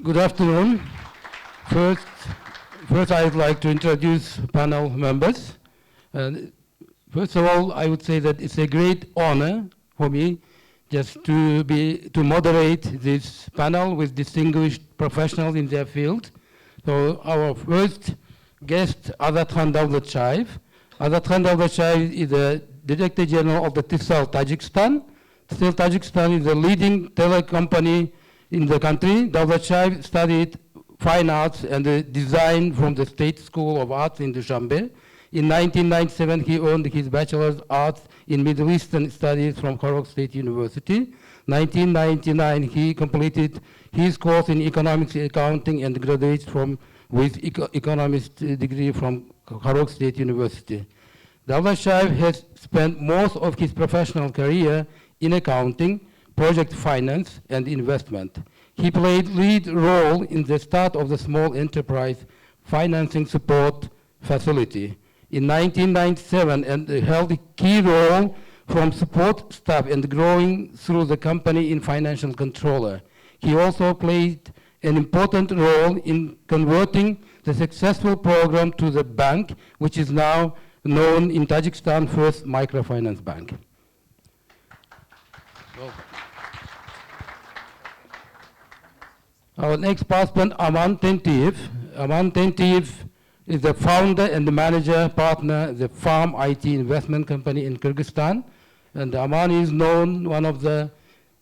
Good afternoon. First, I'd like to introduce panel members. First of all, I would say that it's a great honor for me just to moderate this panel with distinguished professionals in their field. So our first guest, Ozodkhon Davlatshoev. Ozodkhon Davlatshoev is the Director General of the Tcell Tajikistan. Tcell Tajikistan is the leading telecom company in the country. Davlatshoev studied fine arts and design from the State School of Arts in Dushanbe. In 1997, he earned his Bachelor's of Arts in Middle Eastern Studies from Kyrgyz State University. 1999, he completed his course in Economics Accounting and graduated with Economist degree from Kyrgyz State University. Davlatshoev has spent most of his professional career in accounting, project finance, and investment. He played lead role in the start of the small enterprise financing support facility in 1997 and held a key role from support staff and growing through the company in financial controller. He also played an important role in converting the successful program to the bank, which is now known in Tajikistan first microfinance bank. Our next participant, Aman Tentiyev. Aman Tentiyev is the founder and the manager partner of the Farm IT investment company in Kyrgyzstan. And Aman is known one of the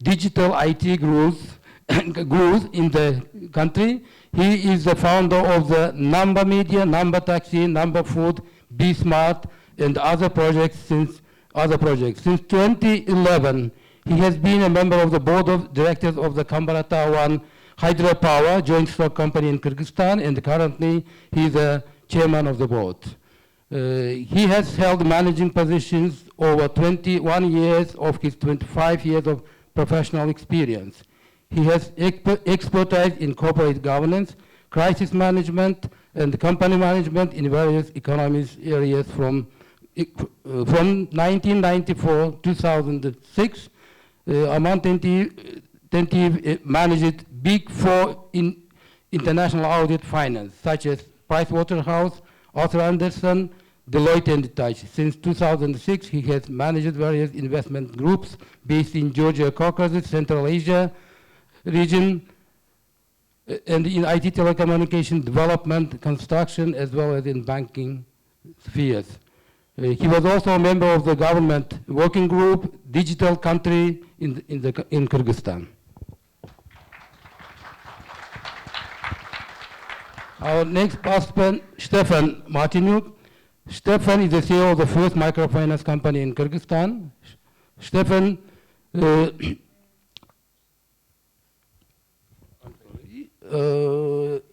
digital IT gurus in the country. He is the founder of the Number Media, Number Taxi, Number Food, Be Smart, and other projects since 2011, he has been a member of the board of directors of the Kambarata One hydropower joint stock company in Kyrgyzstan, and currently he is the chairman of the board. He has held managing positions over 21 years of his 25 years of professional experience. He has expertise in corporate governance, crisis management, and company management in various economic areas from 1994 to 2006. Aman Tentiyev managed Big Four in international audit finance, such as Pricewaterhouse, Arthur Andersen, Deloitte and Touch. Since 2006, he has managed various investment groups based in Georgia, Caucasus, Central Asia region, and in IT telecommunication development, construction, as well as in banking spheres. He was also a member of the government working group, digital country in Kyrgyzstan. Our next participant, Stefan Martiniak. Stefan is the CEO of the first microfinance company in Kyrgyzstan. Stefan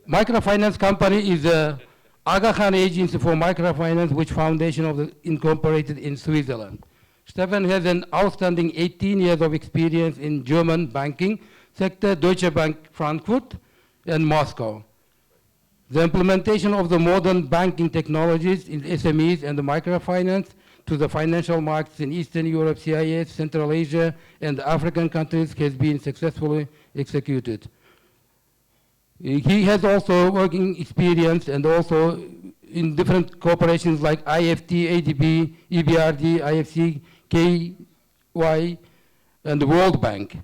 microfinance company is a Aga Khan agency for microfinance, which foundation of the incorporated in Switzerland. Stefan has an outstanding 18 years of experience in German banking sector, Deutsche Bank Frankfurt and Moscow. The implementation of the modern banking technologies in SMEs and the microfinance to the financial markets in Eastern Europe, CIS, Central Asia, and African countries has been successfully executed. He has also working experience and also in different corporations like IFT, ADB, EBRD, IFC, KY, and the World Bank.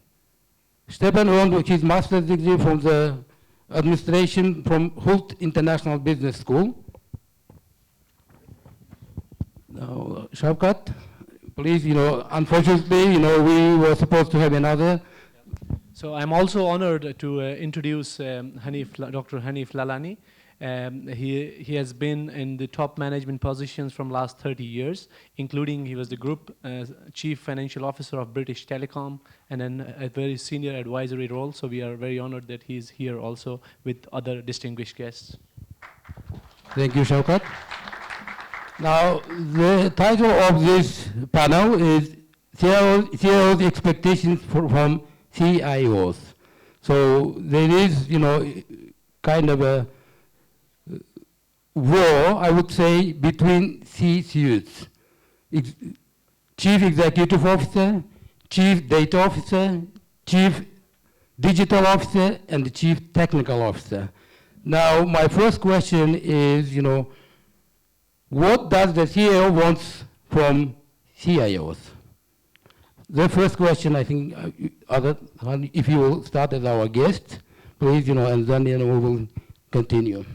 Stefan earned his master's degree from the administration from Hult International Business School. Now, Shavkat, please, unfortunately, we were supposed to have another. So I'm also honored to introduce Dr. Hanif Lalani. He has been in the top management positions from last 30 years, including he was the group chief financial officer of British Telecom and then a very senior advisory role. So we are very honored that he's here also with other distinguished guests. Thank you, Shavkat. Now, the title of this panel is CIOs Expectations from CIOs. So there is, kind of a war, I would say, between CIOs. Chief Executive Officer, Chief Data Officer, Chief digital officer and the chief technical officer. Now, my first question is, what does the CIO wants from CIOs? The first question, I think, if you will start as our guest, please, and then we will continue.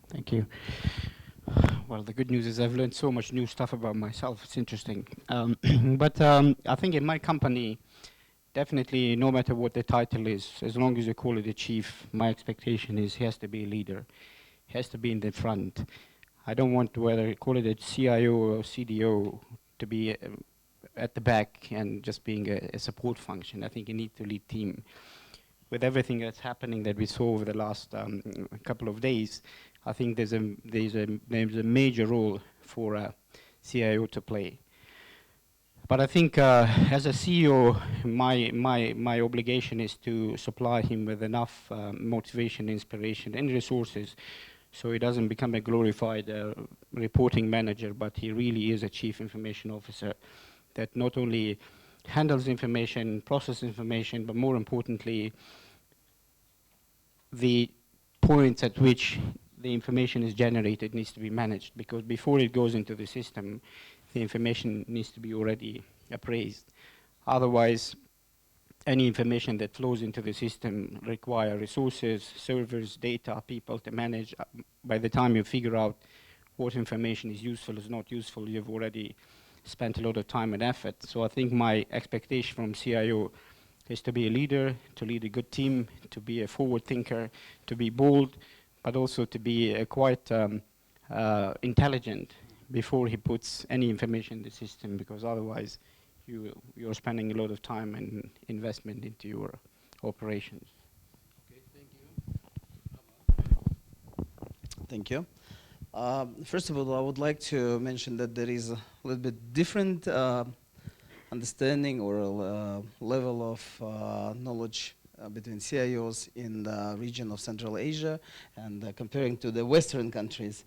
Thank you. Well, the good news is I've learned so much new stuff about myself. It's interesting. But I think in my company, definitely, no matter what the title is, as long as you call it a chief, my expectation is he has to be a leader. He has to be in the front. I don't want to whether call it a CIO or CDO to be at the back and just being a support function. I think you need to lead team. With everything that's happening that we saw over the last couple of days, I think there's a major role for a CIO to play. But I think as a CEO, my obligation is to supply him with enough motivation, inspiration, and resources so he doesn't become a glorified reporting manager, but he really is a chief information officer that not only handles information, processes information, but more importantly, the points at which the information is generated needs to be managed, because before it goes into the system, the information needs to be already appraised. Otherwise, any information that flows into the system require resources, servers, data, people to manage. By the time you figure out what information is useful, is not useful, you've already spent a lot of time and effort. So I think my expectation from CIO is to be a leader, to lead a good team, to be a forward thinker, to be bold, but also to be quite intelligent before he puts any information in the system, because otherwise you're spending a lot of time and investment into your operations. Okay, thank you. Thank you. First of all, I would like to mention that there is a little bit different understanding or level of knowledge between CIOs in the region of Central Asia and comparing to the Western countries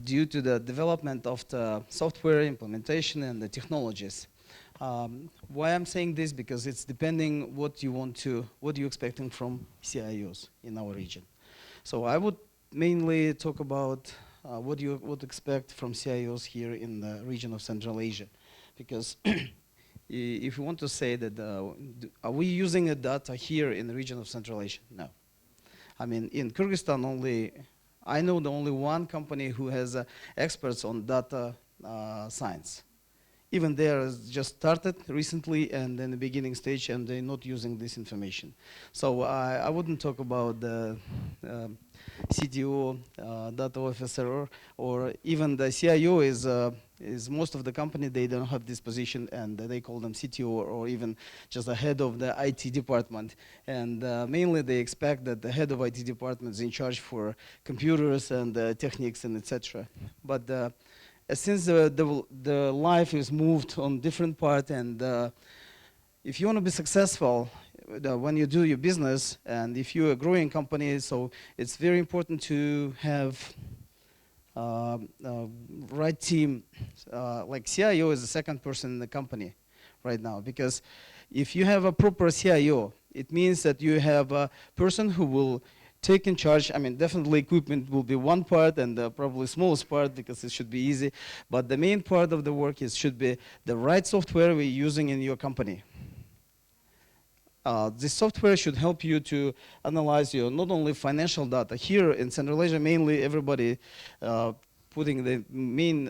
due to the development of the software implementation and the technologies. Why I'm saying this? Because it's depending what you're expecting from CIOs in our region. So I would mainly talk about what you would expect from CIOs here in the region of Central Asia. Because if you want to say that, are we using a data here in the region of Central Asia? No. I mean, in Kyrgyzstan I know the only one company who has experts on data science. Even they are just started recently and in the beginning stage, and they're not using this information. So I wouldn't talk about the CTO, data officer, or even the CIO is most of the company, they don't have this position, and they call them CTO or even just the head of the IT department. And mainly they expect that the head of IT department is in charge for computers and techniques and etc. But since the life is moved on different part, and if you want to be successful when you do your business, and if you're a growing company, so it's very important to have right team. Like CIO is the second person in the company right now, because if you have a proper CIO, it means that you have a person who will take in charge. I mean, definitely equipment will be one part, and probably smallest part, because it should be easy. But the main part of the work should be the right software we're using in your company. This software should help you to analyze your not only financial data. Here in Central Asia, mainly everybody putting the main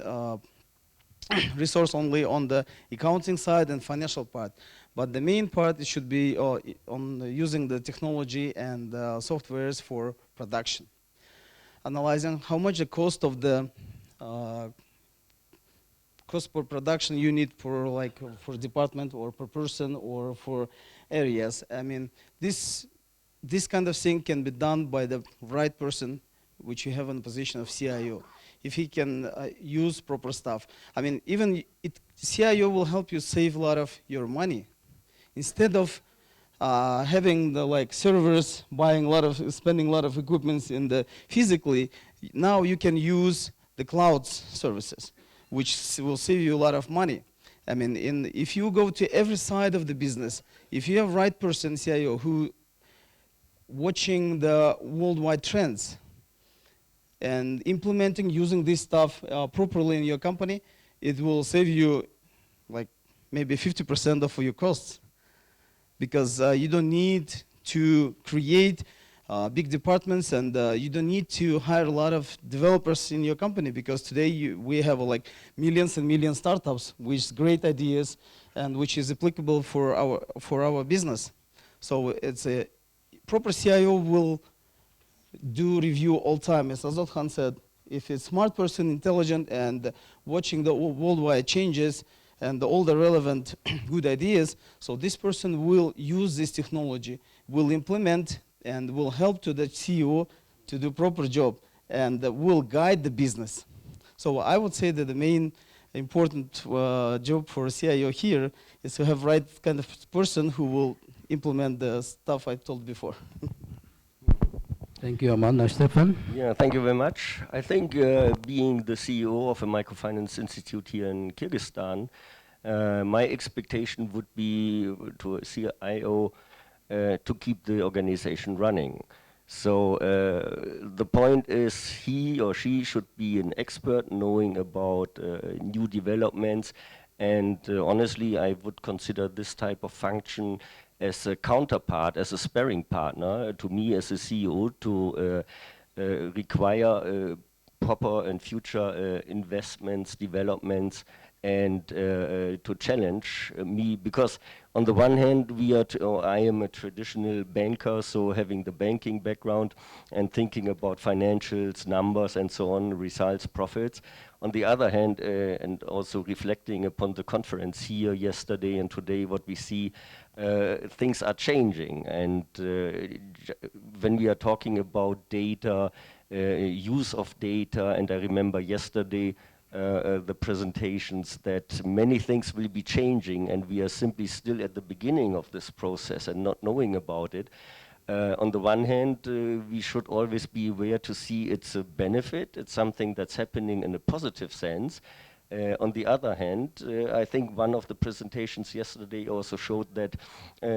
resource only on the accounting side and financial part. But the main part should be on using the technology and softwares for production. Analyzing how much the cost of the cost per production you need for department or per person or for areas. I mean, this kind of thing can be done by the right person, which you have in the position of CIO. If he can use proper stuff. I mean, even CIO will help you save a lot of your money. Instead of having the servers, spending a lot of equipments in the physically, now you can use the cloud services, which will save you a lot of money. I mean, if you go to every side of the business, if you have right person, CIO, who watching the worldwide trends and implementing, using this stuff properly in your company, it will save you like maybe 50% of your costs, because you don't need to create big departments, and you don't need to hire a lot of developers in your company, because today we have like millions and millions startups with great ideas and which is applicable for our business. So it's a proper CIO will do review all time, as Ozodkhon said. If it's smart person, intelligent, and watching the worldwide changes and all the relevant good ideas, so this person will use this technology, will implement, and will help to the CEO to do proper job, and will guide the business. So I would say that the main important job for a CIO here is to have right kind of person who will implement the stuff I told before. Thank you, Aman. Stefan? Yeah, thank you very much. I think being the CEO of a microfinance institute here in Kyrgyzstan, my expectation would be to a CIO to keep the organization running. So the point is he or she should be an expert knowing about new developments, and honestly I would consider this type of function as a counterpart, as a sparring partner to me as a CEO to require proper and future investments, developments, and to challenge me, because on the one hand I am a traditional banker, so having the banking background and thinking about financials, numbers and so on, results, profits. On the other hand, and also reflecting upon the conference here yesterday and today, what we see, things are changing, and when we are talking about data, use of data, and I remember yesterday the presentations that many things will be changing, and we are simply still at the beginning of this process and not knowing about it. On the one hand, we should always be aware to see it's a benefit, it's something that's happening in a positive sense. On the other hand, I think one of the presentations yesterday also showed that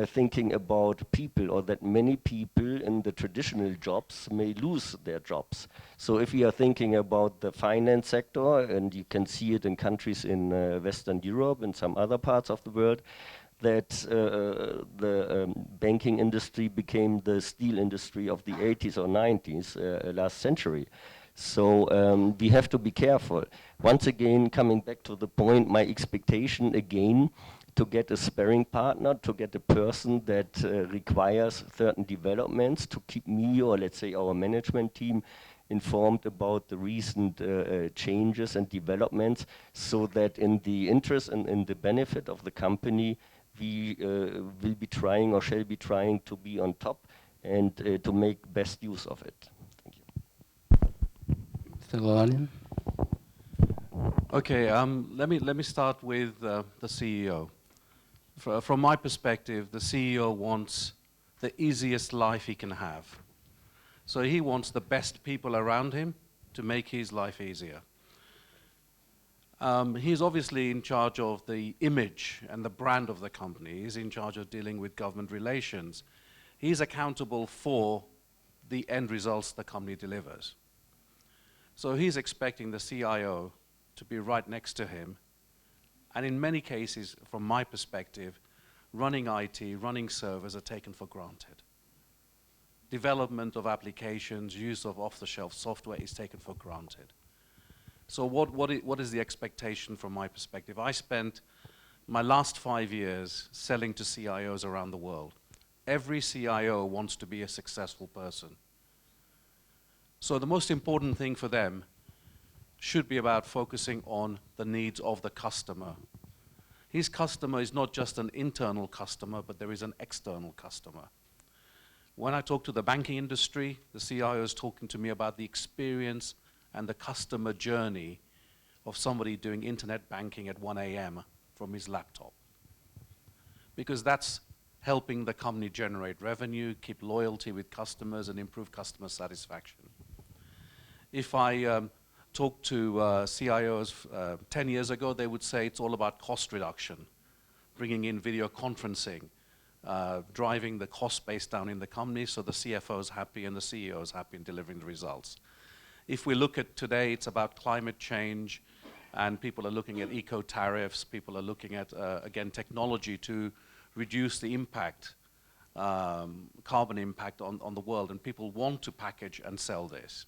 thinking about people, or that many people in the traditional jobs may lose their jobs. So if we are thinking about the finance sector, and you can see it in countries in Western Europe and some other parts of the world, that the banking industry became the steel industry of the 80s or 90s last century. So we have to be careful. Once again, coming back to the point, my expectation again, to get a sparring partner, to get a person that requires certain developments, to keep me, or let's say our management team, informed about the recent changes and developments, so that in the interest and in the benefit of the company, we will be trying, or shall be trying, to be on top and to make best use of it. Thank you. Mr. Lalani? Okay, let me start with the CEO. From my perspective, the CEO wants the easiest life he can have. So he wants the best people around him to make his life easier. He's obviously in charge of the image and the brand of the company. He's in charge of dealing with government relations. He's accountable for the end results the company delivers. So he's expecting the CIO to be right next to him. And in many cases, from my perspective, running IT, running servers are taken for granted. Development of applications, use of off-the-shelf software is taken for granted. So what is the expectation from my perspective? I spent my last 5 years selling to CIOs around the world. Every CIO wants to be a successful person. So the most important thing for them should be about focusing on the needs of the customer. His customer is not just an internal customer, but there is an external customer. When I talk to the banking industry, the CIO is talking to me about the experience and the customer journey of somebody doing internet banking at 1 a.m. from his laptop. Because that's helping the company generate revenue, keep loyalty with customers, and improve customer satisfaction. If I talk to CIOs 10 years ago, they would say it's all about cost reduction, bringing in video conferencing, driving the cost base down in the company so the CFO is happy and the CEO is happy in delivering the results. If we look at today, it's about climate change, and people are looking at eco-tariffs, people are looking at, again, technology to reduce the impact, carbon impact on the world, and people want to package and sell this.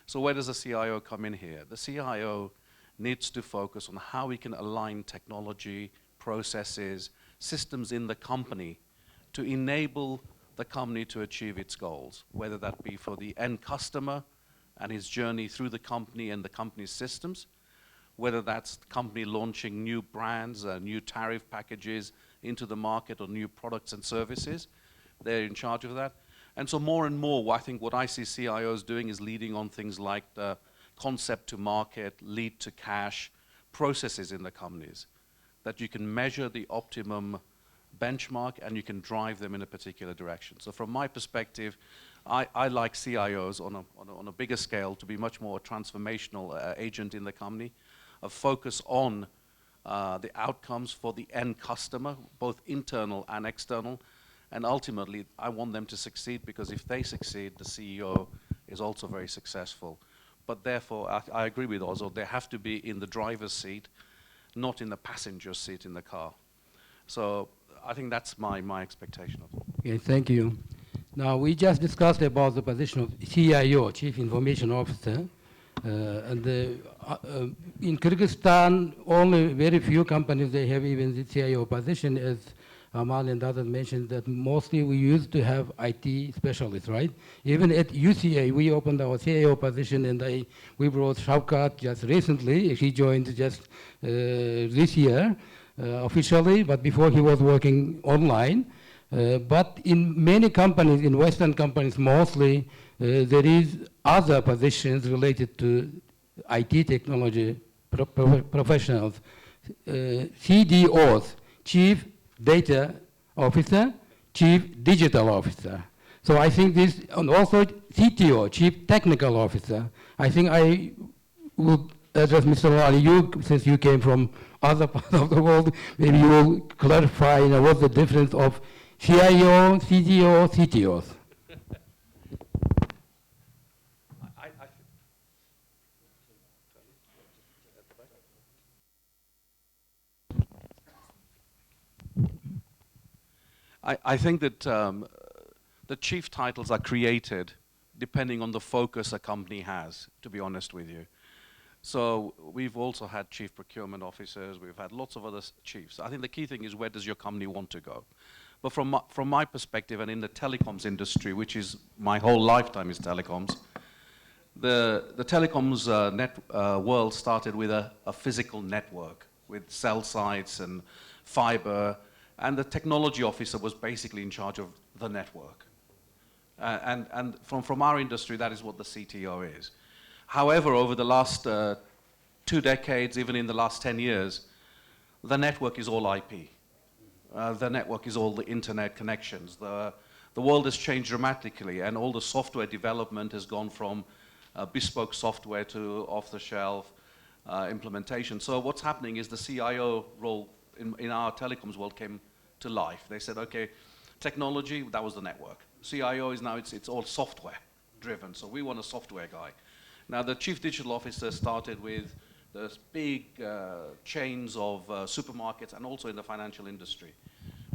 So where does the CIO come in here? The CIO needs to focus on how we can align technology, processes, systems in the company to enable the company to achieve its goals, whether that be for the end customer and his journey through the company and the company's systems, whether that's the company launching new brands, new tariff packages into the market or new products and services. They're in charge of that. And so more and more, I think what I see CIOs doing is leading on things like the concept to market, lead to cash, processes in the companies, that you can measure the optimum benchmark and you can drive them in a particular direction. So from my perspective, I like CIOs on a bigger scale to be much more a transformational agent in the company, a focus on the outcomes for the end customer, both internal and external. And ultimately, I want them to succeed, because if they succeed, the CEO is also very successful. But therefore, I agree with Ozo, they have to be in the driver's seat, not in the passenger seat in the car. So I think that's my expectation of it. Okay, thank you. Now, we just discussed about the position of CIO, Chief Information Officer. In Kyrgyzstan, only very few companies, they have even the CIO position, as Aman and others mentioned, that mostly we used to have IT specialists, right? Even at UCA, we opened our CIO position, and we brought Shavkat just recently. He joined just this year officially, but before he was working online. But in many companies, in Western companies mostly, there is other positions related to IT technology professionals, CDOs, Chief Data Officer, Chief Digital Officer. So I think this, and also CTO, Chief Technical Officer. I think I would address Mr. Lalani, you, since you came from other parts of the world, maybe you will clarify, what's the difference of CIO, CTO, CTOs. I think that the chief titles are created depending on the focus a company has, to be honest with you. So we've also had chief procurement officers, we've had lots of other chiefs. I think the key thing is, where does your company want to go? But from my perspective, and in the telecoms industry, which is my whole lifetime is telecoms, the telecoms world started with a physical network with cell sites and fiber, and the technology officer was basically in charge of the network. And from our industry, that is what the CTO is. However, over the last 2 decades, even in the last 10 years, the network is all IP. The network is all the internet connections. The world has changed dramatically, and all the software development has gone from bespoke software to off-the-shelf implementation. So what's happening is the CIO role in our telecoms world came to life. They said, okay, technology, that was the network. CIO is now, it's all software driven, so we want a software guy. Now the chief digital officer started with the big chains of supermarkets and also in the financial industry,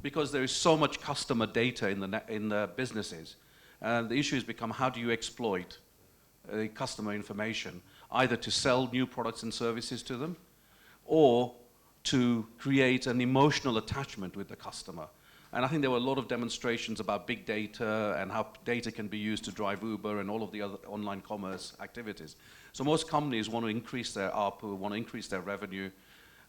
because there is so much customer data in the businesses. And the issue has become, how do you exploit customer information, either to sell new products and services to them, or to create an emotional attachment with the customer. And I think there were a lot of demonstrations about big data and how data can be used to drive Uber and all of the other online commerce activities. So most companies want to increase their ARPU, want to increase their revenue,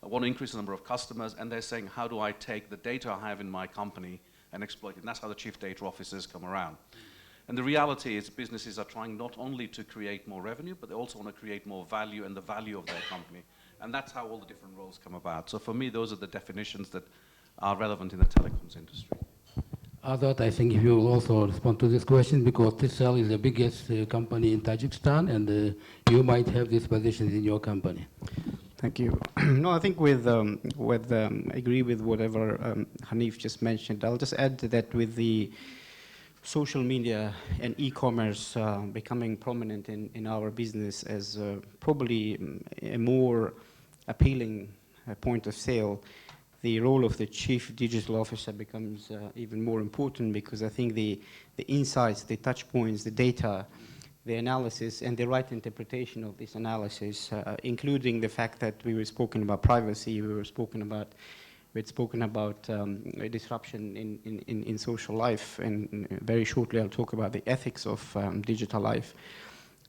want to increase the number of customers, and they're saying, how do I take the data I have in my company and exploit it? And that's how the chief data officers come around. And the reality is businesses are trying not only to create more revenue, but they also want to create more value and the value of their company. And that's how all the different roles come about. So for me, those are the definitions that are relevant in the telecoms industry. Azad, I think you will also respond to this question, because Tcell is the biggest company in Tajikistan, and you might have these positions in your company. Thank you. No, I think I agree with whatever Hanif just mentioned. I'll just add to that with the social media and e-commerce becoming prominent in our business as probably a more appealing point of sale, the role of the chief digital officer becomes even more important, because I think the insights, the touch points, the data, the analysis, and the right interpretation of this analysis, including the fact that we were spoken about privacy, we had spoken about a disruption in social life, and very shortly I'll talk about the ethics of digital life.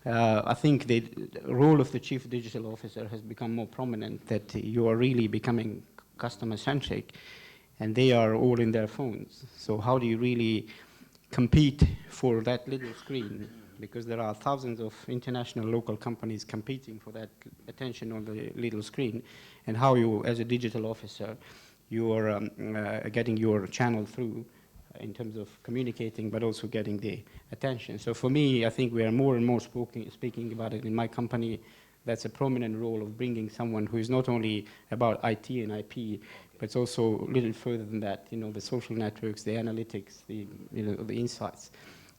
I think the role of the chief digital officer has become more prominent, that you are really becoming customer-centric, and they are all in their phones. So how do you really compete for that little screen? Because there are thousands of international local companies competing for that attention on the little screen, and how you, as a digital officer, you are getting your channel through in terms of communicating, but also getting the attention. So for me, I think we are more and more speaking about it in my company. That's a prominent role of bringing someone who is not only about IT and IP, but it's also a little further than that, the social networks, the analytics, the insights.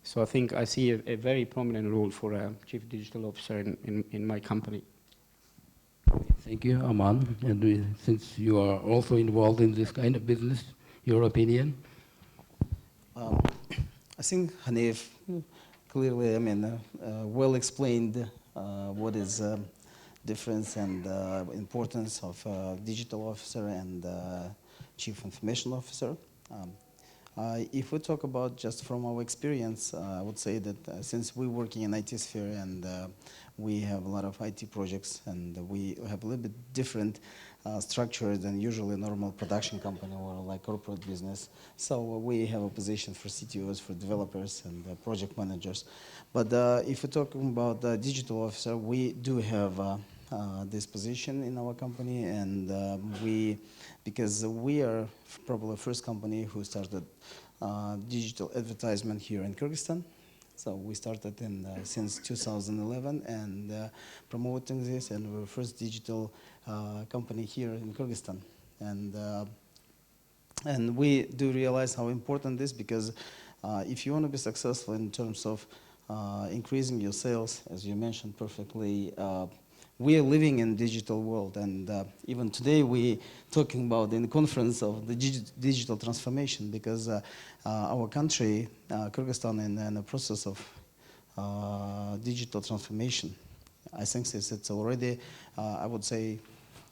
So I think I see a very prominent role for a chief digital officer in my company. Thank you, Aman. And since you are also involved in this kind of business, your opinion? I think Hanif clearly, well explained what is difference and importance of digital officer and chief information officer. If we talk about just from our experience, I would say that since we're working in IT sphere and we have a lot of IT projects, and we have a little bit different structure than usually a normal production company or like corporate business. So we have a position for CTOs, for developers and project managers. But if we're talking about the digital officer, we do have this position in our company, and because we are probably the first company who started digital advertisement here in Kyrgyzstan. So we started since 2011 and promoting this, and we're the first digital company here in Kyrgyzstan. And we do realize how important this is, because if you want to be successful in terms of increasing your sales, as you mentioned perfectly, we are living in digital world, and even today we talking about in the conference of the digital transformation, because our country, Kyrgyzstan, in the process of digital transformation. I think it's already, I would say,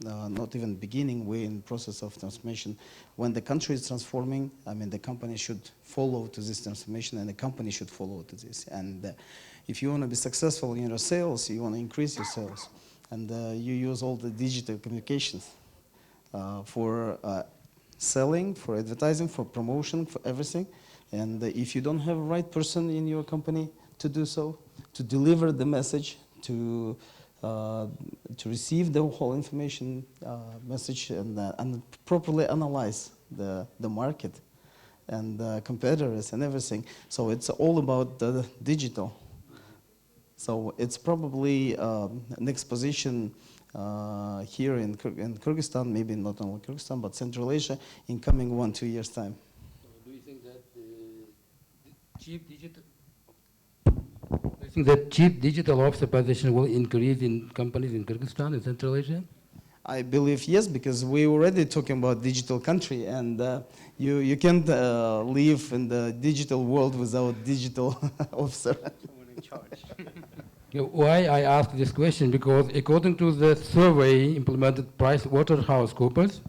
not even beginning. We're in the process of transformation. When the country is transforming, the company should follow to this transformation, and the company should follow to this. And if you want to be successful in your sales, you want to increase your sales, and you use all the digital communications for selling, for advertising, for promotion, for everything. And if you don't have the right person in your company to do so, to deliver the message, to receive the whole information message, and properly analyze the market and competitors and everything. So it's all about the digital. So it's probably next position here in Kyrgyzstan, maybe not only Kyrgyzstan, but Central Asia, in coming 1-2 years' time. So do you think that chief digital officer position will increase in companies in Kyrgyzstan and Central Asia? I believe yes, because we're already talking about digital country, and you can't live in the digital world without digital officer. Someone in charge. Why I ask this question? Because according to the survey implemented by PricewaterhouseCoopers,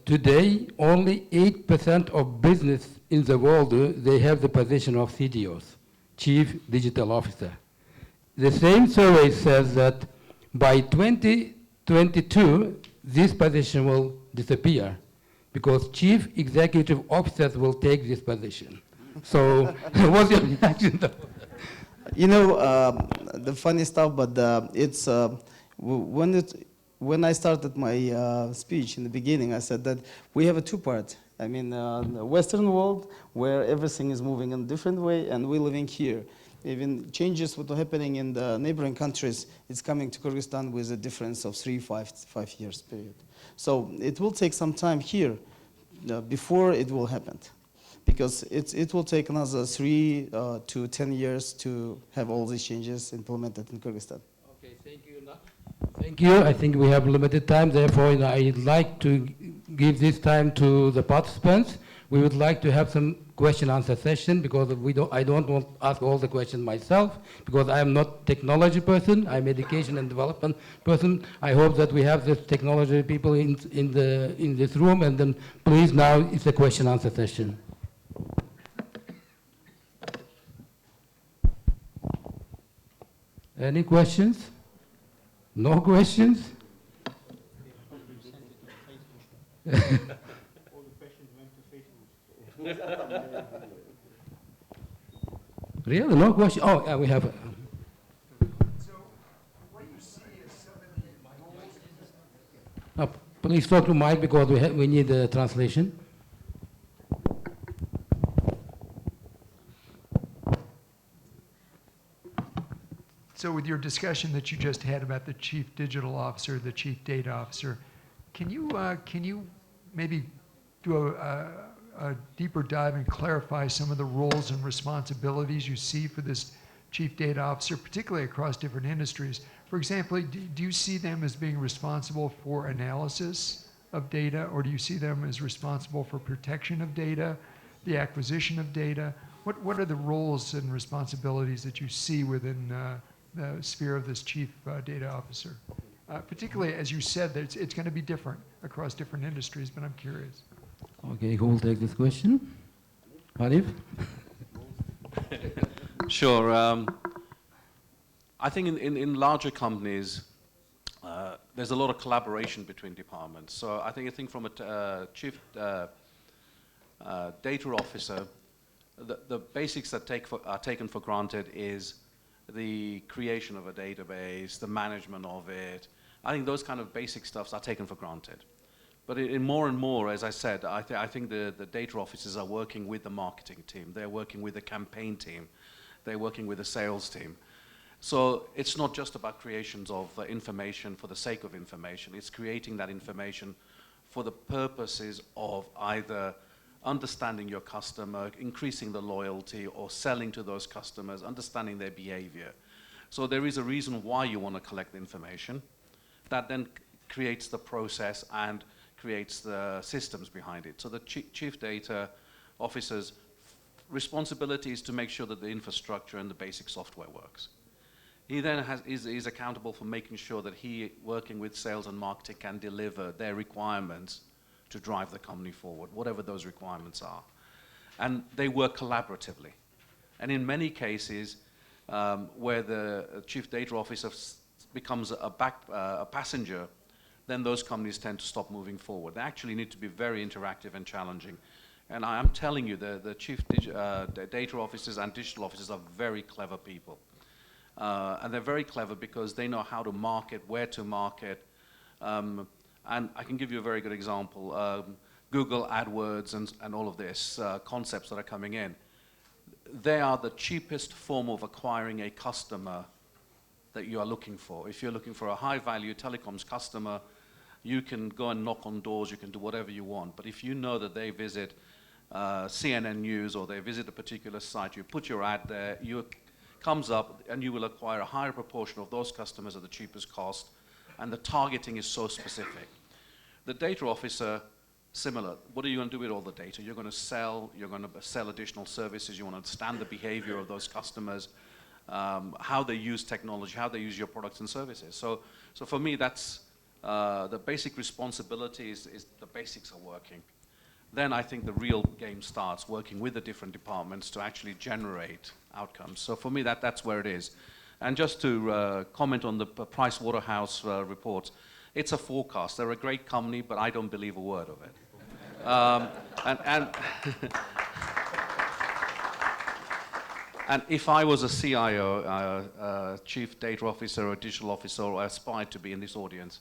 today only 8% of business in the world they have the position of CDOs, Chief Digital Officer. The same survey says that by 2022 this position will disappear, because Chief Executive Officers will take this position. So what's your reaction to that? The funny stuff, but it's when I started my speech in the beginning, I said that we have a two-part. The Western world, where everything is moving in a different way, and we're living here. Even changes what are happening in the neighboring countries, it's coming to Kyrgyzstan with a difference of 5 years period. So it will take some time here before it will happen, because it will take another 3 to 10 years to have all these changes implemented in Kyrgyzstan. Okay, thank you. Thank you. I think we have limited time, therefore I'd like to give this time to the participants. We would like to have some question-answer session, because I don't want to ask all the questions myself, because I am not technology person, I'm education and development person. I hope that we have the technology people in this room, and then please, now it's a question-answer session. Any questions? No questions? Really? No question? Oh, yeah, we have. So, what do you see as some of the goals? Please talk to Mike, because we need the translation. So, with your discussion that you just had about the chief digital officer, the chief data officer, can you maybe do a deeper dive and clarify some of the roles and responsibilities you see for this chief data officer, particularly across different industries? For example, do you see them as being responsible for analysis of data, or do you see them as responsible for protection of data, the acquisition of data? What are the roles and responsibilities that you see within the sphere of this chief data officer? Particularly, as you said, that it's going to be different across different industries, but I'm curious. Okay, who will take this question? Hanif? Sure. I think in larger companies, there's a lot of collaboration between departments. So I think from a chief data officer, the basics that are taken for granted is the creation of a database, the management of it. I think those kind of basic stuffs are taken for granted. But in more and more, as I said, I think the data officers are working with the marketing team. They're working with the campaign team. They're working with the sales team. So it's not just about creations of information for the sake of information. It's creating that information for the purposes of either understanding your customer, increasing the loyalty, or selling to those customers, understanding their behavior. So there is a reason why you want to collect the information. That then creates the process and creates the systems behind it. So the chief data officer's responsibility is to make sure that the infrastructure and the basic software works. He then is accountable for making sure that he, working with sales and marketing, can deliver their requirements to drive the company forward, whatever those requirements are. And they work collaboratively. And in many cases, where the chief data officer becomes a passenger, then those companies tend to stop moving forward. They actually need to be very interactive and challenging. And I am telling you, the chief data officers and digital officers are very clever people. And they're very clever because they know how to market, where to market. And I can give you a very good example. Google AdWords and all of this concepts that are coming in. They are the cheapest form of acquiring a customer that you are looking for. If you're looking for a high-value telecoms customer, you can go and knock on doors, you can do whatever you want. But if you know that they visit CNN News or they visit a particular site, you put your ad there, comes up, and you will acquire a higher proportion of those customers at the cheapest cost, and the targeting is so specific. The data officer, similar. What are you going to do with all the data? You're going to sell additional services, you want to understand the behavior of those customers, how they use technology, how they use your products and services. So for me, that's the basic responsibility is the basics are working. Then I think the real game starts, working with the different departments to actually generate outcomes. So for me, that's where it is. And just to comment on the Price Waterhouse report, it's a forecast. They're a great company, but I don't believe a word of it. And if I was a CIO, chief data officer or digital officer, or aspired to be in this audience,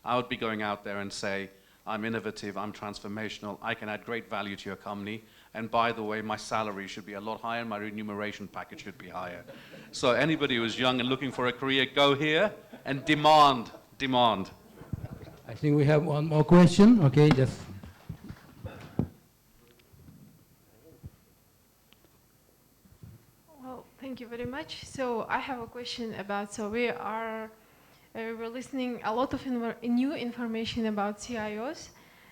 I would be going out there and say, I'm innovative, I'm transformational, I can add great value to your company, and by the way, my salary should be a lot higher, my remuneration package should be higher. So anybody who's young and looking for a career, go here and demand. I think we have one more question. Okay, just. Well, thank you very much. So I have a question about, so we're listening a lot of new information about CIOs,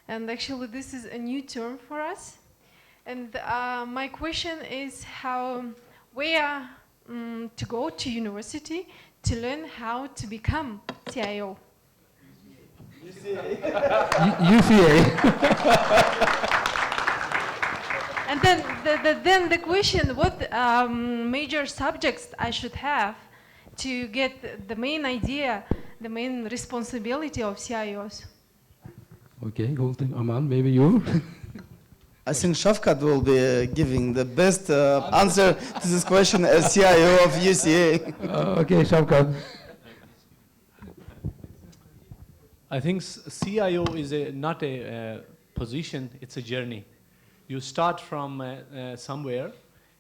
and actually this is a new term for us. And my question is where to go to university to learn how to become CIO? UCA. And then the question, what major subjects I should have to get the main idea, the main responsibility of CIOs? Okay, go to Aman, maybe you. I think Shafkat will be giving the best answer to this question as CIO of UCA. Okay, Shafkat. I think CIO is not a position, it's a journey. You start from somewhere,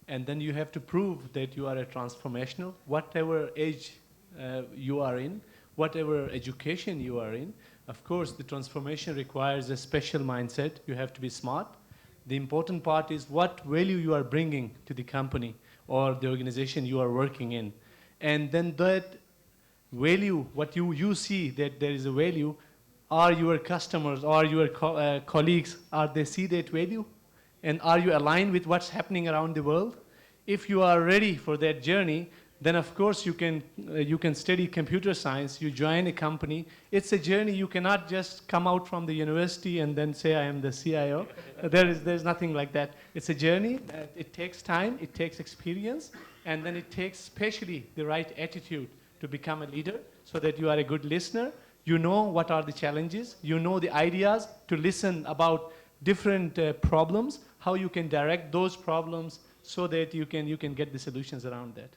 and then you have to prove that you are a transformational, whatever age you are in, whatever education you are in. Of course, the transformation requires a special mindset. You have to be smart. The important part is what value you are bringing to the company or the organization you are working in. And then that value, what you see that there is a value, are your customers or your colleagues, are they see that value? And are you aligned with what's happening around the world? If you are ready for that journey, then of course you can study computer science, you join a company. It's a journey. You cannot just come out from the university and then say, I am the CIO. There's nothing like that. It's a journey. It takes time, it takes experience, and then it takes especially the right attitude to become a leader so that you are a good listener. You know what are the challenges. You know the ideas to listen about different problems, how you can direct those problems so that you can get the solutions around that.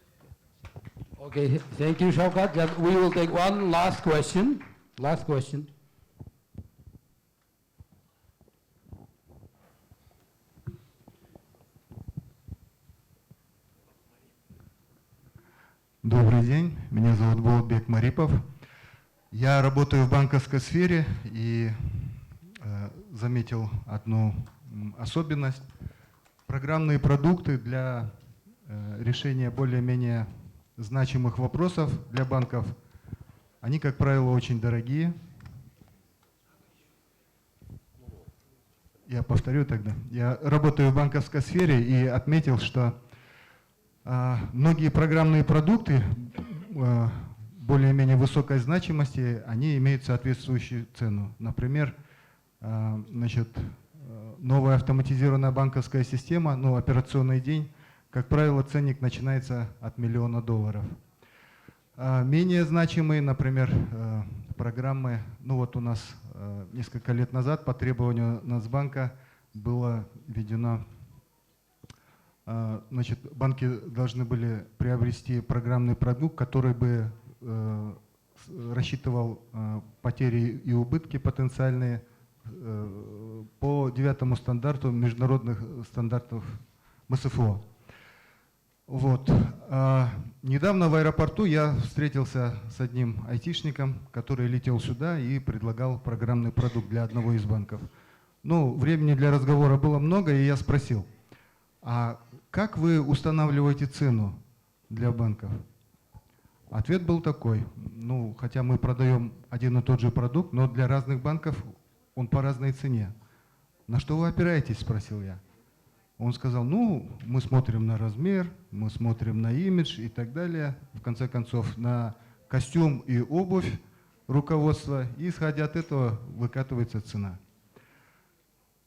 Okay, thank you, Shafkat. We will take one last question. Last question. Добрый день, меня зовут Голубек Марипов. Я работаю в банковской сфере и заметил одну особенность. Программные продукты для решения более-менее значимых вопросов для банков, они, как правило, очень дорогие. Я повторю тогда. Я работаю в банковской сфере и отметил, что многие программные продукты более-менее высокой значимости, они имеют соответствующую цену. Например, новая автоматизированная банковская система, операционный день, как правило, ценник начинается от $1 миллиона. Менее значимые, например, программы, у нас несколько лет назад по требованию Нацбанка было введено, банки должны были приобрести программный продукт, который бы рассчитывал потери и убытки потенциальные по 9-му стандарту международных стандартов МСФО. Недавно в аэропорту я встретился с одним айтишником, который летел сюда и предлагал программный продукт для одного из банков. Времени для разговора было много, и я спросил, а как вы устанавливаете цену для банков? Ответ был такой, хотя мы продаем один и тот же продукт, но для разных банков он по разной цене. На что вы опираетесь, спросил я. Он сказал, мы смотрим на размер, мы смотрим на имидж и так далее, в конце концов на костюм и обувь руководства, и исходя от этого выкатывается цена.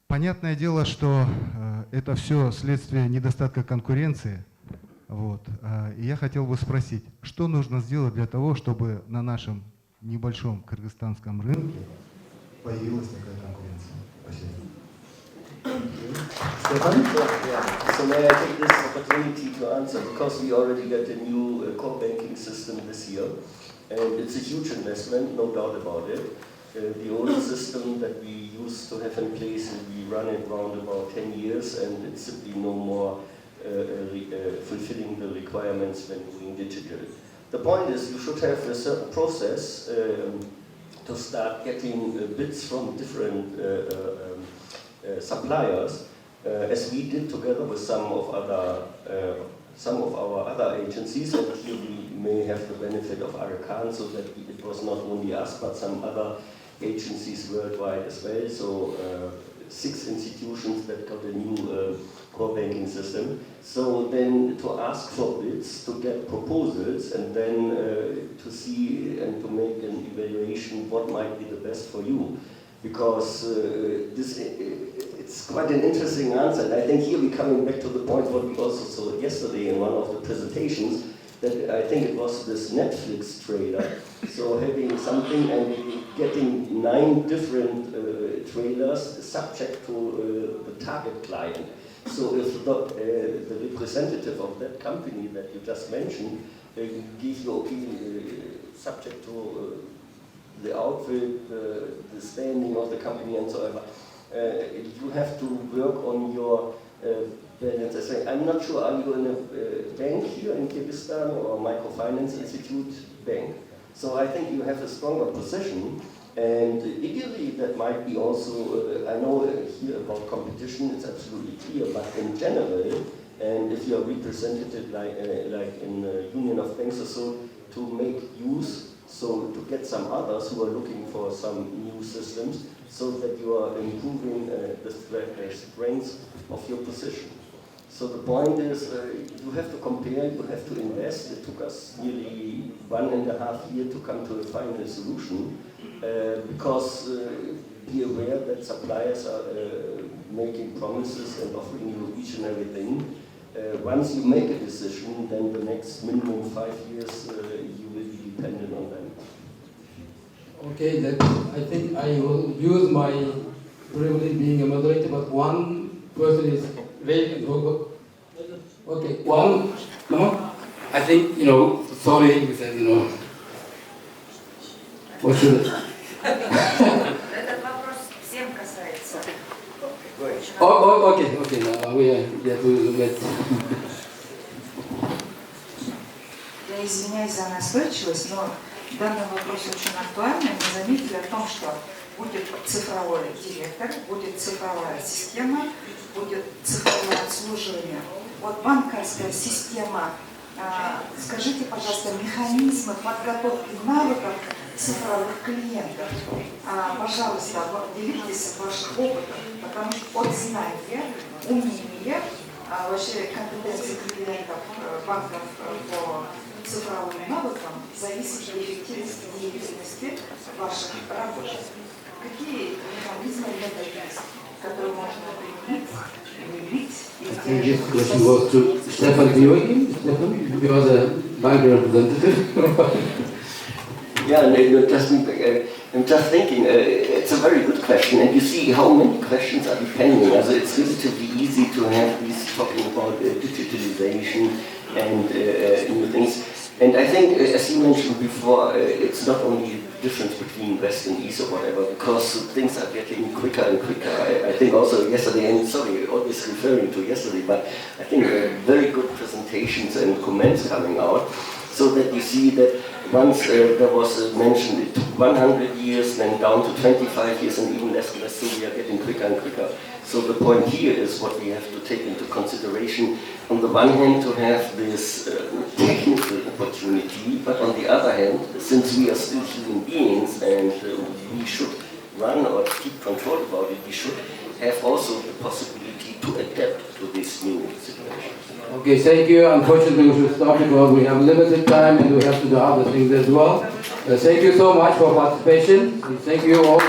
Понятное дело, что это все следствие недостатка конкуренции. И я хотел бы спросить, что нужно сделать для того, чтобы на нашем небольшом кыргызстанском рынке появилась такая конкуренция? Спасибо. Stefan? Yeah. So may I take this opportunity to answer, because we already got a new core banking system this year, and it's a huge investment, no doubt about it. The old system that we used to have in place, we run it around about 10 years, and it's simply no more fulfilling the requirements when doing digital. The point is, you should have a certain process to start getting bids from different suppliers, as we did together with some of our other agencies, and here we may have the benefit of Arakan, so that it was not only us, but some other agencies worldwide as well. So 6 institutions that got a new core banking system. So then to ask for bids, to get proposals, and then to see and to make an evaluation what might be the best for you. Because it's quite an interesting answer. And I think here we're coming back to the point what we also saw yesterday in one of the presentations, that I think it was this Netflix trailer. So having something and getting 9 different trailers subject to the target client. So if the representative of that company that you just mentioned gives you subject to the outfit, the standing of the company and so on, you have to work on your balance. I say, I'm not sure, are you in a bank here in Kyrgyzstan or MicroFinance Institute bank? So I think you have a stronger position, and ideally that might be also, I know here about competition, it's absolutely clear, but in general, and if you're represented like in the Union of Banks or so, to make use, so to get some others who are looking for some new systems, so that you are improving the strength of your position. So the point is, you have to compare, you have to invest. It took us nearly 1.5 years to come to a final solution, because be aware that suppliers are making promises and offering you each and everything. Once you make a decision, then the next minimum 5 years, you will be dependent on them. Okay, I think I will use my privilege being a moderator, but one person is raising. Okay, one, no? I think, sorry, we said, what should Этот вопрос всем касается. Okay, now we get. Я извиняюсь за настойчивость, но данный вопрос очень актуальный. Мы заметили о том, что будет цифровой директор, будет цифровая система, будет цифровое обслуживание. Вот банковская система, скажите, пожалуйста, механизмы подготовки навыков цифровых клиентов. Пожалуйста, делитесь вашим опытом, потому что от знания, умения, вообще компетенции клиентов банков по цифровым навыкам зависит эффективность деятельности ваших работ. Какие механизмы есть, которые можно применить? This question goes to Stefan. To you again, Stefan? You are the bank representative. Yeah, I'm just thinking, it's a very good question, and you see how many questions are depending. Also, it's relatively easy to have these talking about digitalization and new things. And I think, as you mentioned before, it's not only the difference between West and East or whatever, because things are getting quicker and quicker. I think also yesterday, and sorry, always referring to yesterday, but I think very good presentations and comments coming out, so that you see that once there was mentioned it took 100 years, then down to 25 years, and even less, so we are getting quicker and quicker. So the point here is what we have to take into consideration. On the one hand, to have this technical opportunity, but on the other hand, since we are still human beings and we should run or keep control about it, we should have also the possibility to adapt to this new situation. Okay, thank you. Unfortunately, we should stop because we have limited time and we have to do other things as well. Thank you so much for participation. Thank you all.